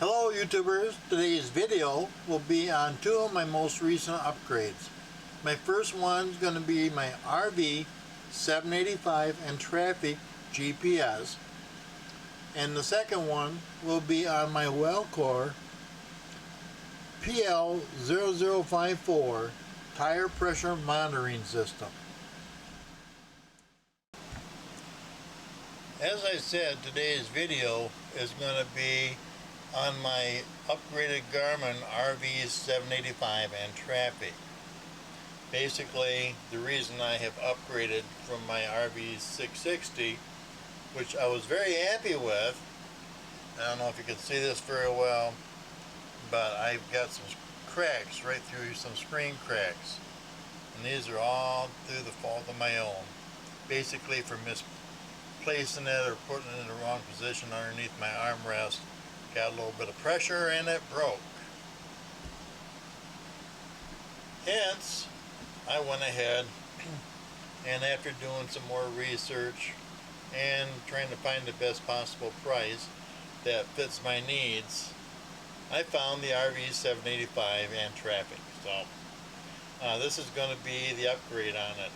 Hello YouTubers, today's video will be on two of my most recent upgrades. My first one is going to be my RV785 and Traffic GPS, and the second one will be on my Welluck PL0054 tire pressure monitoring system. As I said, today's video is going to be on my upgraded Garmin RV785 and Traffic. Basically, the reason I have upgraded from my RV660, which I was very happy with, I don't know if you can see this very well, but I've got some cracks right through, some screen cracks, and these are all through the fault of my own, basically for misplacing it or putting it in the wrong position underneath my armrest. Got a little bit of pressure and it broke. Hence, I went ahead and after doing some more research and trying to find the best possible price that fits my needs, I found the RV785 and Traffic. So this is going to be the upgrade on it.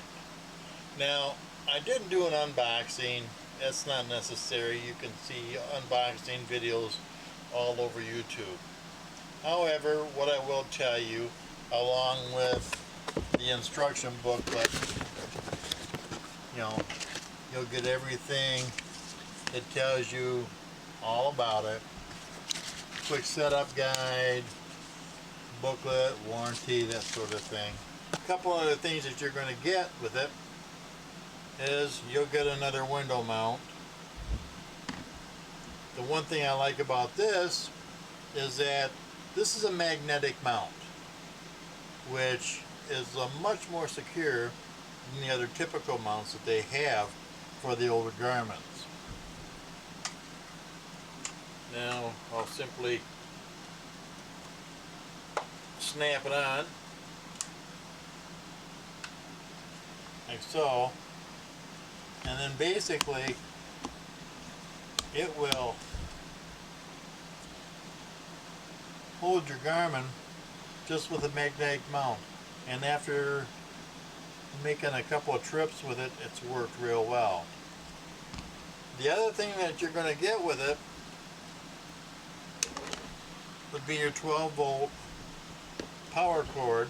Now, I didn't do an unboxing. That's not necessary. You can see unboxing videos all over YouTube. However, what I will tell you, along with the instruction booklet, you'll get everything that tells you all about it. Quick setup guide, booklet, warranty, that sort of thing. A couple other things that you're going to get with it is you'll get another window mount. The one thing I like about this is that this is a magnetic mount, which is much more secure than the other typical mounts that they have for the older Garmins. Now I'll simply snap it on, like so, and then basically it will hold your Garmin just with a magnetic mount, and after making a couple of trips with it, it's worked real well. The other thing that you're going to get with it would be your 12-volt power cord,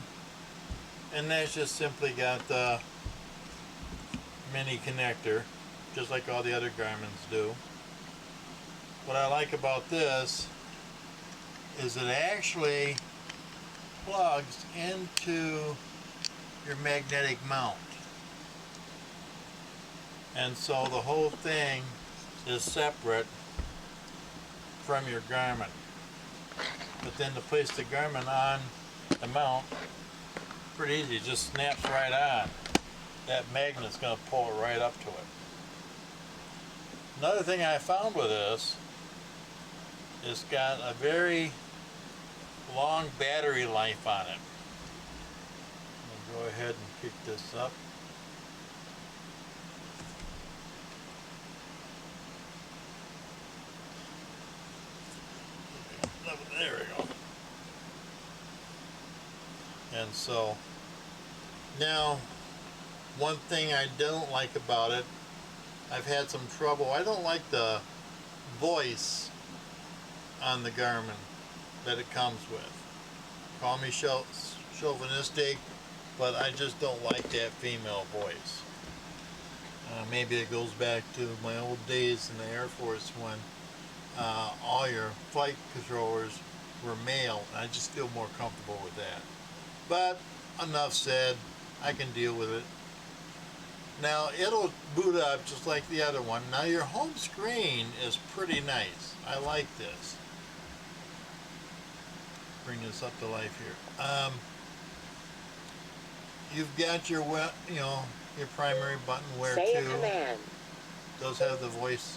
and that's just simply got the mini connector, just like all the other Garmins do. What I like about this is it actually plugs into your magnetic mount, and so the whole thing is separate from your Garmin. But then to place the Garmin on the mount, pretty easy, it just snaps right on. That magnet's going to pull it right up to it. Another thing I found with this, it's got a very long battery life on it. I'll go ahead and pick this up. There we go. And so now, one thing I don't like about it, I've had some trouble. I don't like the voice on the Garmin that it comes with. Call me chauvinistic, but I just don't like that female voice. Maybe it goes back to my old days in the Air Force when all your flight controllers were male, and I just feel more comfortable with that. But enough said, I can deal with it. Now it'll boot up just like the other one. Now your home screen is pretty nice. I like this. Bring this up to life here. You've got your your primary button where Say to. a command. Those have the voice,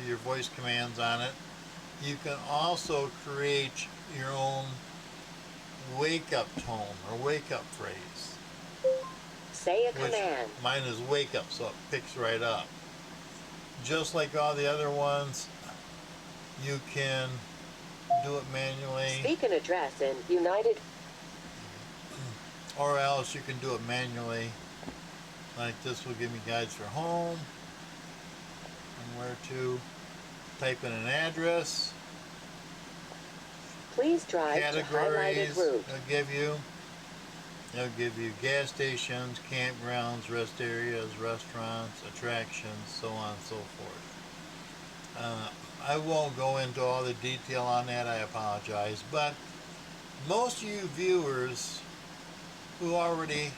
your voice commands on it. You can also create your own wake up tone or wake up phrase. Say a command. Mine is wake up, so it picks right up. Just like all the other ones, you can do it manually. Speak an address in United. Or else you can do it manually. Like this will give me guides for home and where to. Type in an address. Please drive to highlighted Categories route. It'll give you gas stations, campgrounds, rest areas, restaurants, attractions, so on and so forth. I won't go into all the detail on that, I apologize, but most of you viewers who already,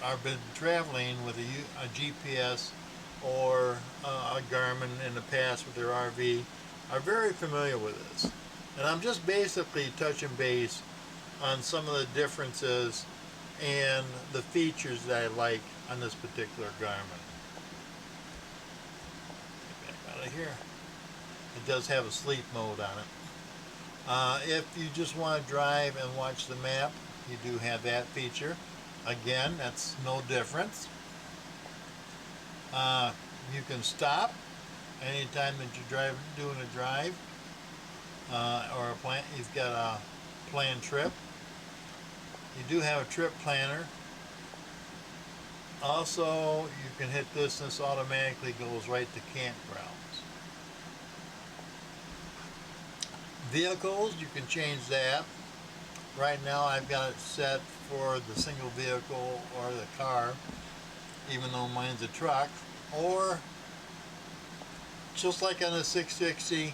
have been traveling with a GPS or a Garmin in the past with their RV are very familiar with this. And I'm just basically touching base on some of the differences and the features that I like on this particular Garmin. Get back out of here. It does have a sleep mode on it. If you just want to drive and watch the map, you do have that feature. Again, that's no difference. You can stop anytime that you're doing a drive or you've got a planned trip. You do have a trip planner. Also, you can hit this and this automatically goes right to campgrounds. Vehicles, you can change that. Right now I've got it set for the single vehicle or the car, even though mine's a truck. Or just like on a 660,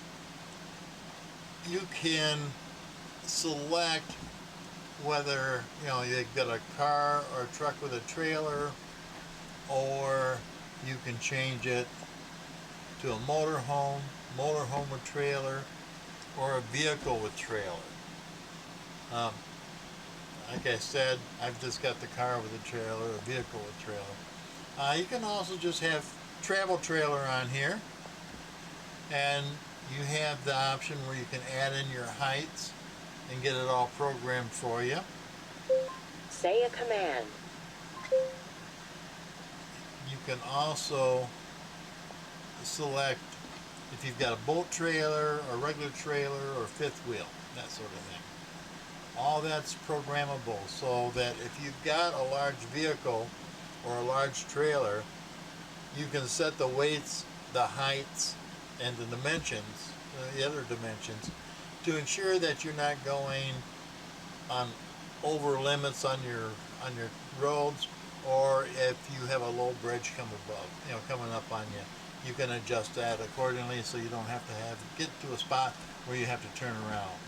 you can select whether you've got a car or a truck with a trailer, or you can change it to a motorhome with trailer, or a vehicle with trailer. Like I said, I've just got the car with a trailer, a vehicle with trailer. You can also just have travel trailer on here, and you have the option where you can add in your heights and get it all programmed for you. Say a command. You can also select if you've got a boat trailer, a regular trailer, or fifth wheel, that sort of thing. All that's programmable, so that if you've got a large vehicle or a large trailer, you can set the weights, the heights, and the dimensions, the other dimensions, to ensure that you're not going on over limits on your roads, or if you have a low bridge coming up on you, you can adjust that accordingly, so you don't have to get to a spot where you have to turn around.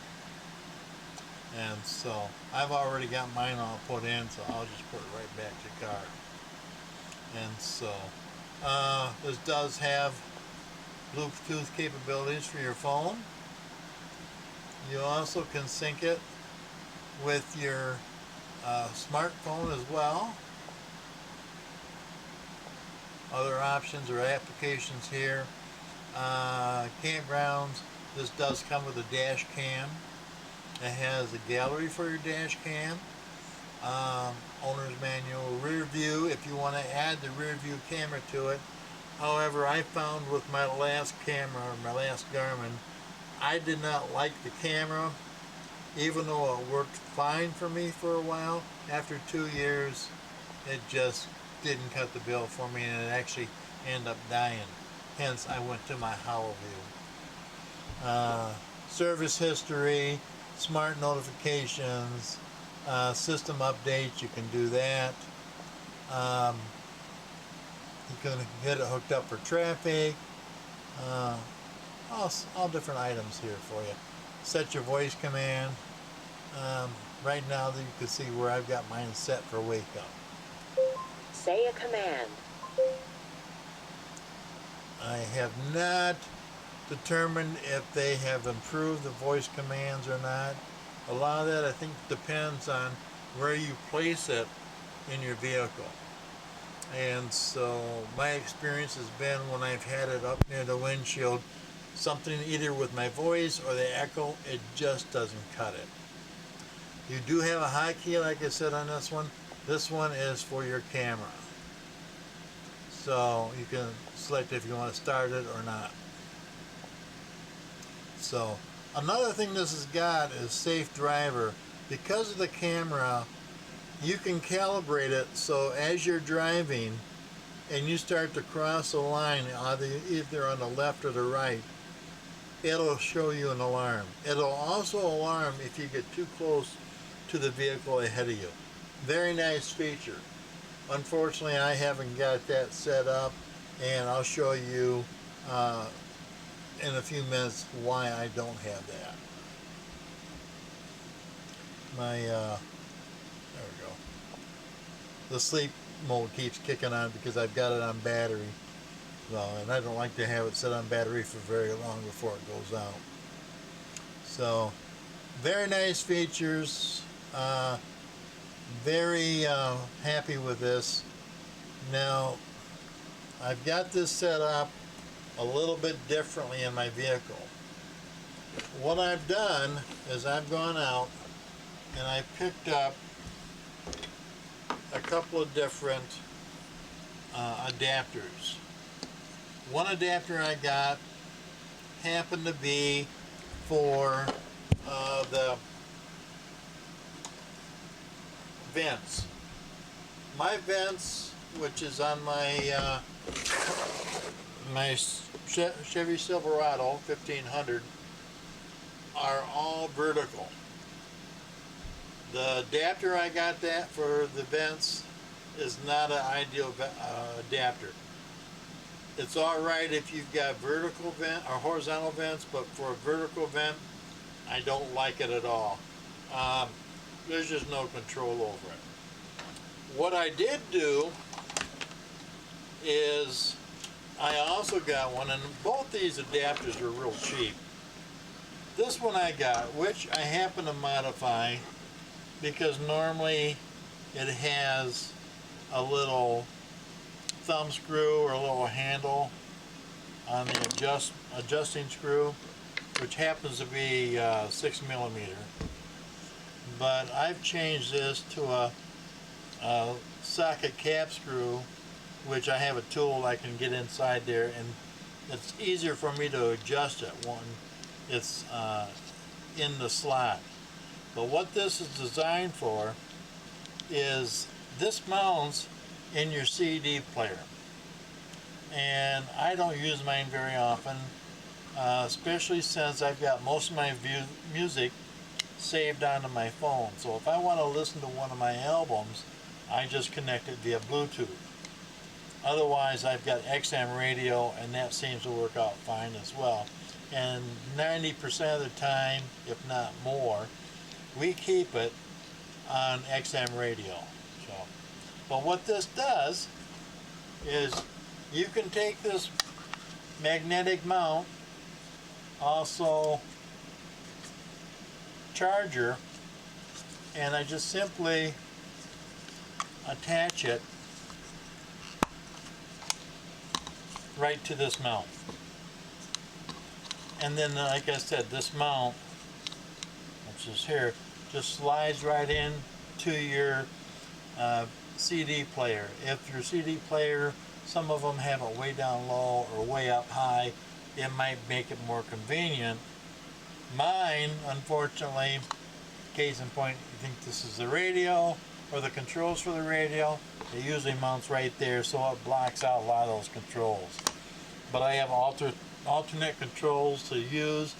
And so I've already got mine all put in, so I'll just put it right back to car. And so this does have Bluetooth capabilities for your phone. You also can sync it with your smartphone as well. Other options or applications here. Campgrounds, this does come with a dash cam. It has a gallery for your dash cam. Owner's manual, rear view if you want to add the rear view camera to it. However, I found with my last camera, my last Garmin, I did not like the camera, even though it worked fine for me for a while. After 2 years, it just didn't cut the bill for me, and it actually ended up dying. Hence, I went to my hollow view. Service history, smart notifications, system updates, you can do that. You can get it hooked up for traffic. All different items here for you. Set your voice command. Right now you can see where I've got mine set for wake up. Say a command. I have not determined if they have improved the voice commands or not. A lot of that I think depends on where you place it in your vehicle. And so my experience has been when I've had it up near the windshield, something either with my voice or the echo, it just doesn't cut it. You do have a hotkey, like I said, on this one. This one is for your camera. So you can select if you want to start it or not. So Another thing this has got is safe driver. Because of the camera, you can calibrate it so as you're driving and you start to cross a line either on the left or the right, it'll show you an alarm. It'll also alarm if you get too close to the vehicle ahead of you. Very nice feature. Unfortunately, I haven't got that set up, and I'll show you in a few minutes why I don't have that. There we go. The sleep mode keeps kicking on because I've got it on battery. And I don't like to have it set on battery for very long before it goes out. So, very nice features. Very happy with this. Now, I've got this set up a little bit differently in my vehicle. What I've done is I've gone out and I picked up a couple of different adapters. One adapter I got happened to be for the vents. My vents, which is on my my Chevy Silverado 1500, are all vertical. The adapter I got that for the vents is not an ideal adapter. It's alright if you've got vertical vent or horizontal vents, but for a vertical vent, I don't like it at all. There's just no control over it. What I did do is I also got one, and both these adapters are real cheap. This one I got, which I happen to modify because normally it has a little thumb screw or a little handle on the adjusting screw, which happens to be 6mm. But I've changed this to a socket cap screw, which I have a tool I can get inside there, and it's easier for me to adjust it when it's in the slot. But what this is designed for is this mounts in your CD player, and I don't use mine very often, especially since I've got most of my music saved onto my phone. So if I want to listen to one of my albums, I just connect it via Bluetooth. Otherwise, I've got XM radio, and that seems to work out fine as well. And 90% of the time, if not more, we keep it on XM radio. So, but what this does is you can take this magnetic mount, also charger, and I just simply attach it right to this mount. And then, like I said, this mount, which is here, just slides right in to your CD player. If your CD player, some of them have it way down low or way up high, it might make it more convenient. Mine, unfortunately, case in point, you think this is the radio or the controls for the radio, it usually mounts right there, so it blocks out a lot of those controls. But I have alternate controls to use,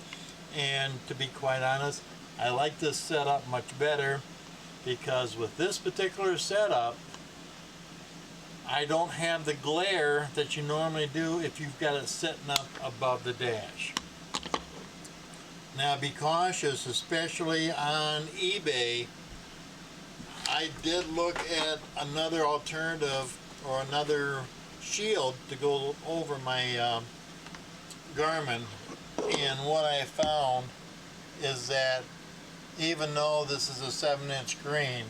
and to be quite honest, I like this setup much better because with this particular setup, I don't have the glare that you normally do if you've got it sitting up above the dash. Now be cautious, especially on eBay. I did look at another alternative or another shield to go over my Garmin, and what I found is that even though this is a 7-inch screen,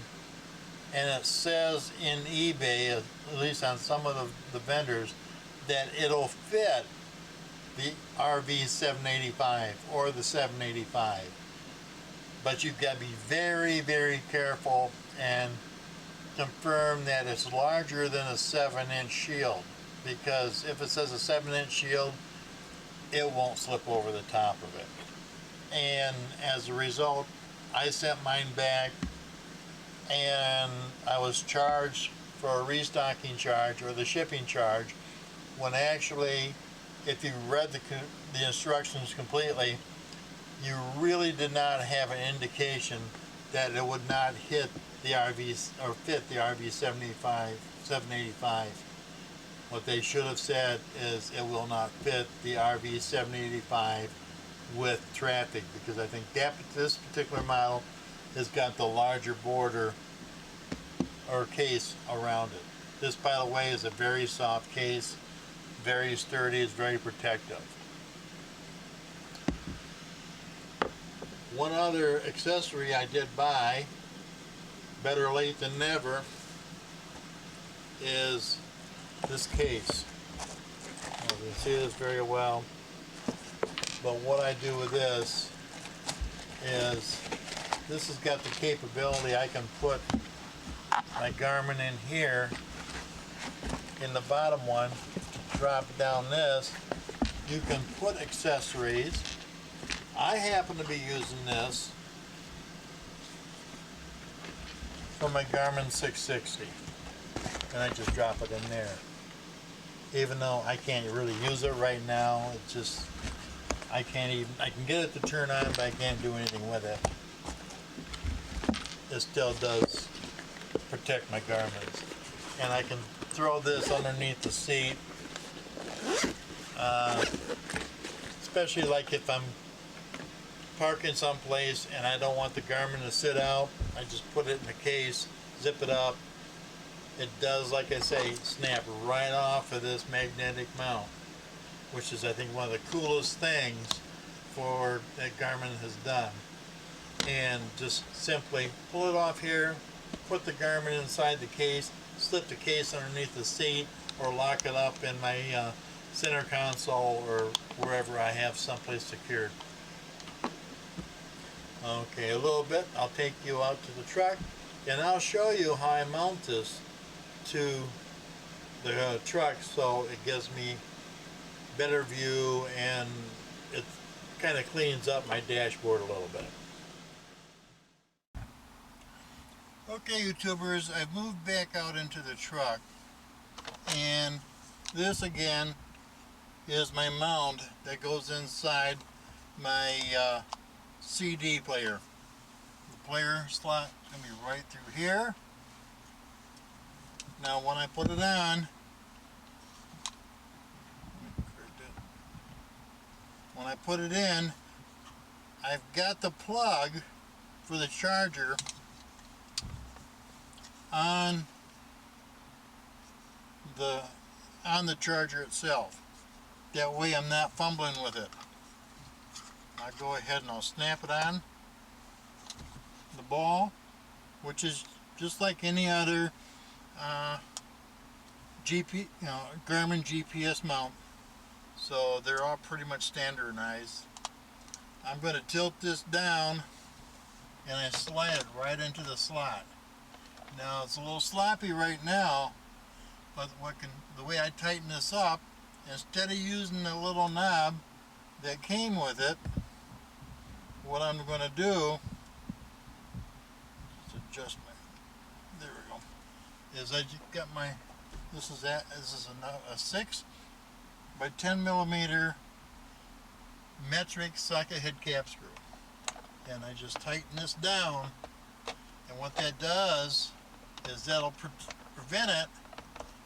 and it says in eBay, at least on some of the vendors, that it'll fit the RV785 or the 785, but you've got to be very, very careful and confirm that it's larger than a 7-inch shield, because if it says a 7-inch shield, it won't slip over the top of it. and as a result I sent mine back and I was charged for a restocking charge or the shipping charge, when actually if you read the instructions completely, you really did not have an indication that it would not hit the RV or fit the RV785. What they should have said is it will not fit the RV785 with traffic, because I think this particular model has got the larger border or case around it. This, by the way, is a very soft case, very sturdy, it's very protective. One other accessory I did buy, better late than never, is this case. You can see this very well, but what I do with this is, this has got the capability, I can put my Garmin in here, in the bottom one, drop down this, you can put accessories. I happen to be using this for my Garmin 660, and I just drop it in there. Even though I can't really use it right now, it's just, I can get it to turn on, but I can't do anything with it. It still does protect my Garmins. And I can throw this underneath the seat, especially like if I'm parking someplace and I don't want the Garmin to sit out, I just put it in the case, zip it up. It does, like I say, snap right off of this magnetic mount, which is, I think, one of the coolest things that Garmin has done. And just simply pull it off here, put the Garmin inside the case, slip the case underneath the seat, or lock it up in my center console or wherever I have someplace secured. Okay, a little bit, I'll take you out to the truck and I'll show you how I mount this to the truck so it gives me better view and it kind of cleans up my dashboard a little bit. Okay, YouTubers, I've moved back out into the truck, and this again is my mount that goes inside my CD player. The player slot is going to be right through here. Now when I put it on, when I put it in, I've got the plug for the charger on the charger itself. That way I'm not fumbling with it. I'll go ahead and I'll snap it on the ball, which is just like any other Garmin GPS mount. So they're all pretty much standardized. I'm going to tilt this down and I slide it right into the slot. Now it's a little sloppy right now, but the way I tighten this up, instead of using the little knob that came with it, what I'm going to do is adjust there we go, is I got my, this is a 6 by 10 millimeter metric socket head cap screw, and I just tighten this down, and what that does is that'll prevent it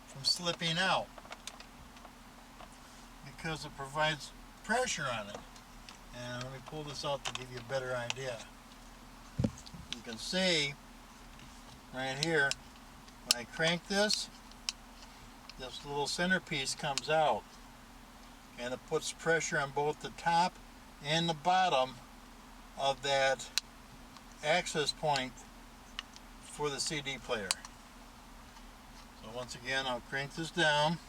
from slipping out, because it provides pressure on it. And let me pull this out to give you a better idea. You can see right here, when I crank this little centerpiece comes out, and it puts pressure on both the top and the bottom of that access point for the CD player. So once again, I'll crank this down.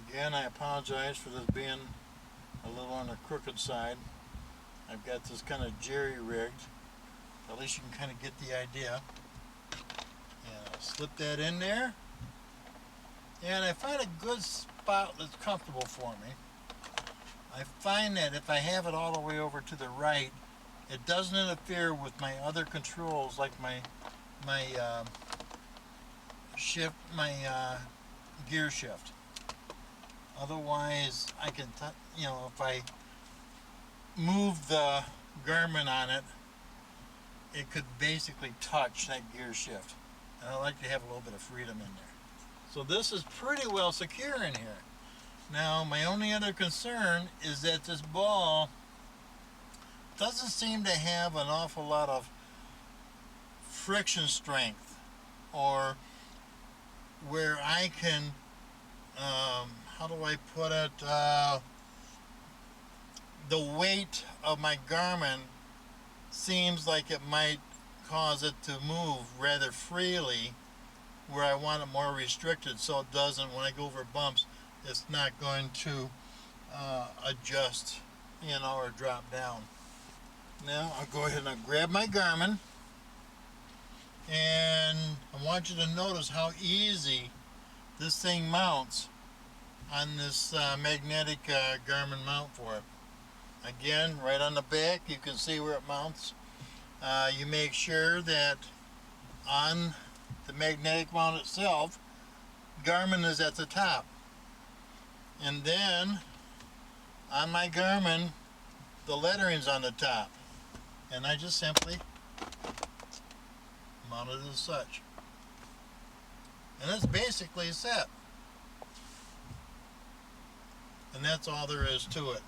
Again, I apologize for this being a little on the crooked side. I've got this kind of jerry-rigged. At least you can kind of get the idea. And I'll slip that in there. And I find a good spot that's comfortable for me. I find that if I have it all the way over to the right, it doesn't interfere with my other controls, like my shift, my gear shift. Otherwise, I can, if I move the Garmin on it, it could basically touch that gear shift. And I like to have a little bit of freedom in there. So this is pretty well secure in here. Now, my only other concern is that this ball doesn't seem to have an awful lot of friction strength, or where I can, how do I put it, the weight of my Garmin seems like it might cause it to move rather freely, where I want it more restricted, so it doesn't, when I go over bumps, it's not going to adjust, or drop down. Now I'll go ahead and I'll grab my Garmin, and I want you to notice how easy this thing mounts on this magnetic Garmin mount for it. Again, right on the back, you can see where it mounts. You make sure that on the magnetic mount itself, Garmin is at the top. And then on my Garmin, the lettering's on the top. And I just simply mount it as such. And it's basically set. And that's all there is to it.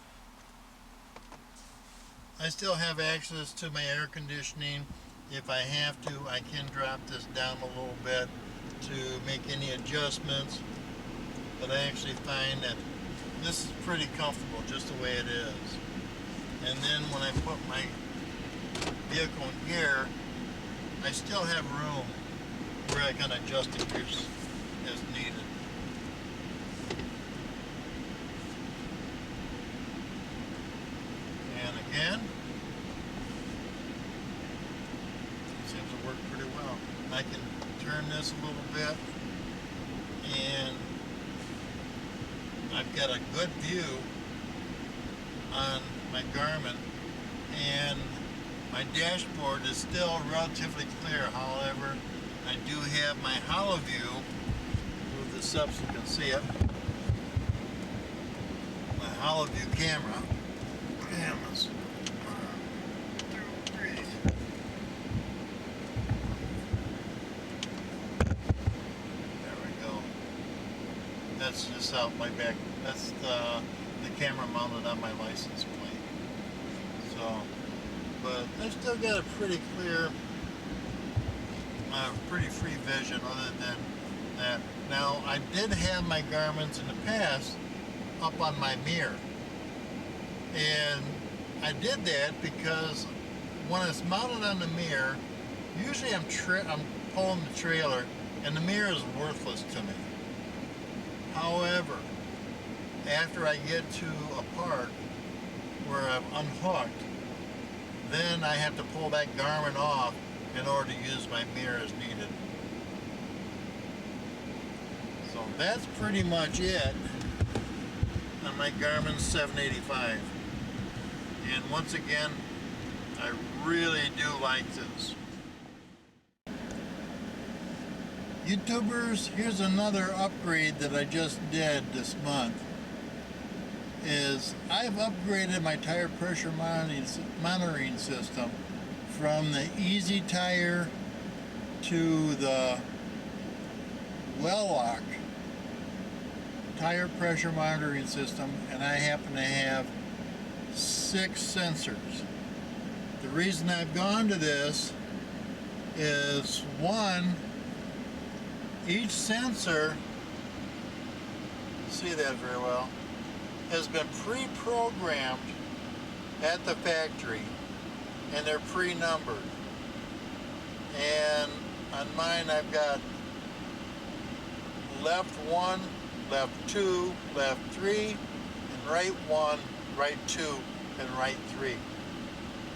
I still have access to my air conditioning. If I have to, I can drop this down a little bit to make any adjustments. But I actually find that this is pretty comfortable just the way it is. And then when I put my vehicle in gear, I still have room where I can adjust the gears as needed. And again, it seems to work pretty well. I can turn this a little bit, and I've got a good view on my Garmin, and my dashboard is still relatively clear. However, I do have my hollow view. Move this up so you can see it. My hollow view camera. Cameras. 1, 2, 3. There we go. That's just out my back. That's the camera mounted on my license plate. So, but I've still got a pretty clear, pretty free vision other than that. Now, I did have my Garmin's in the past up on my mirror. And I did that because when it's mounted on the mirror, usually I'm pulling the trailer and the mirror is worthless to me. However, after I get to a part where I've unhooked, then I have to pull that Garmin off in order to use my mirror as needed. So that's pretty much it on my Garmin 785. And once again, I really do like this. YouTubers, here's another upgrade that I just did this month. Is I've upgraded my tire pressure monitoring system from the Easy Tire to the Welluck tire pressure monitoring system, and I happen to have 6 sensors. The reason I've gone to this is, one, each sensor, see that very well, has been pre-programmed at the factory, and they're pre-numbered. And on mine I've got left 1, left 2, left 3, and right 1, right 2, and right 3.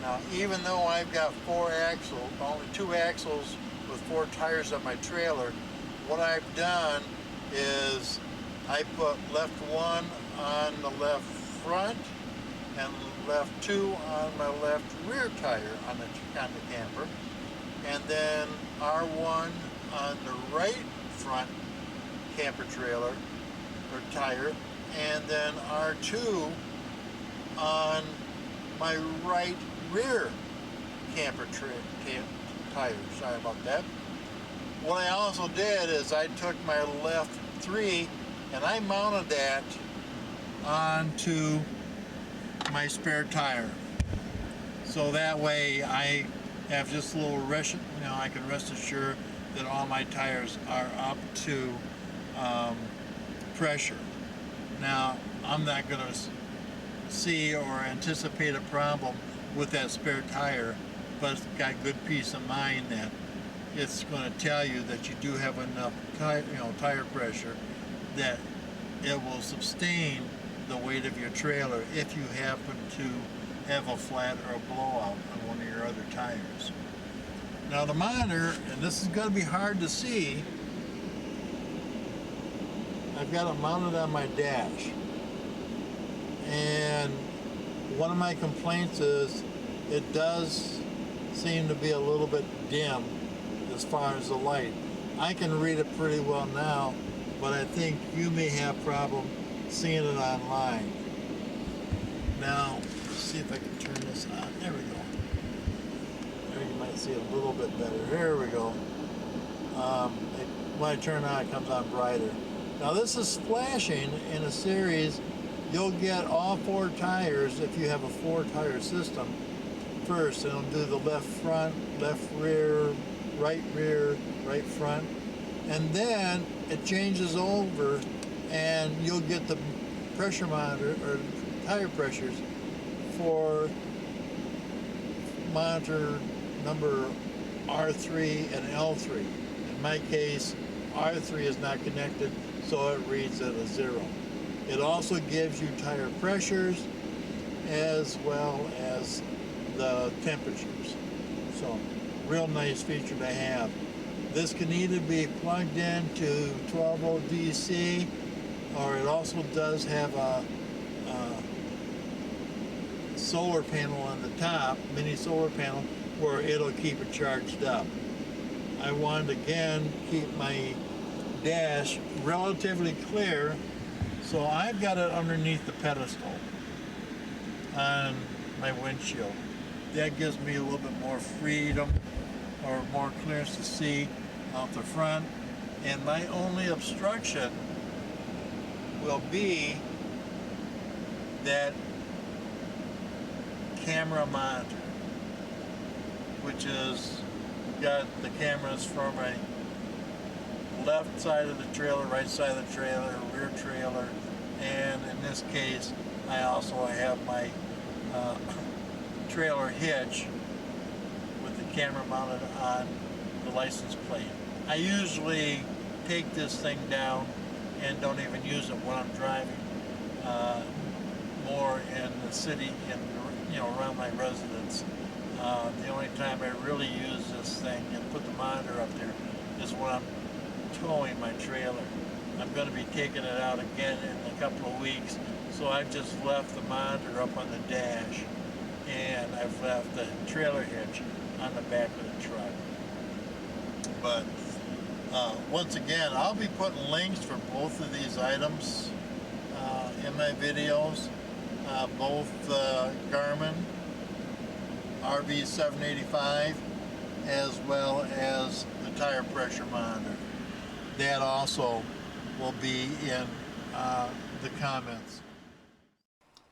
Now, even though I've got 4 axles, only 2 axles with 4 tires on my trailer, what I've done is I put left 1 on the left front, and left 2 on my left rear tire on the camper, and then R1 on the right front camper trailer or tire, and then R2 on my right rear camper tire. Sorry about that. What I also did is I took my left 3 and I mounted that onto my spare tire. So that way I have just a little rest, I can rest assured that all my tires are up to pressure. Now, I'm not going to see or anticipate a problem with that spare tire, but it's got good peace of mind that it's going to tell you that you do have enough tire pressure that it will sustain the weight of your trailer if you happen to have a flat or a blowout on one of your other tires. Now the monitor, and this is going to be hard to see, I've got it mounted on my dash, and one of my complaints is it does seem to be a little bit dim as far as the light. I can read it pretty well now, but I think you may have problem seeing it online. Now, let's see if I can turn this on. There we go. There you might see it a little bit better. Here we go. When I turn it on, it comes on brighter. Now this is flashing in a series. You'll get all 4 tires if you have a 4-tire system. First, it'll do the left front, left rear, right front, and then it changes over and you'll get the pressure monitor or tire pressures for monitor number R3 and L3. In my case, R3 is not connected, so it reads at a 0. It also gives you tire pressures as well as the temperatures. So, real nice feature to have. This can either be plugged into 12 volt DC, or it also does have a solar panel on the top, mini solar panel, where it'll keep it charged up. I wanted again keep my dash relatively clear, so I've got it underneath the pedestal on my windshield. That gives me a little bit more freedom or more clearance to see out the front, and my only obstruction will be that camera monitor, which is got the cameras for my left side of the trailer, right side of the trailer, rear trailer, and in this case I also have my trailer hitch with the camera mounted on the license plate. I usually take this thing down and don't even use it when I'm driving more in the city and around my residence. The only time I really use this thing and put the monitor up there is when I'm towing my trailer. I'm going to be taking it out again in a couple of weeks, so I've just left the monitor up on the dash, and I've left the trailer hitch on the back of the truck. But once again, I'll be putting links for both of these items in my videos, both the Garmin RV785 as well as the tire pressure monitor. That also will be in the comments.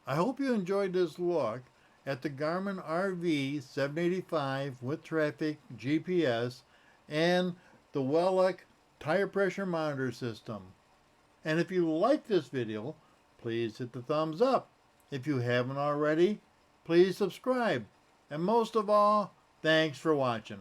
I hope you enjoyed this look at the Garmin RV785 with traffic, GPS, and the Welluck tire pressure monitor system. And if you like this video, please hit the thumbs up. If you haven't already, please subscribe. And most of all, thanks for watching.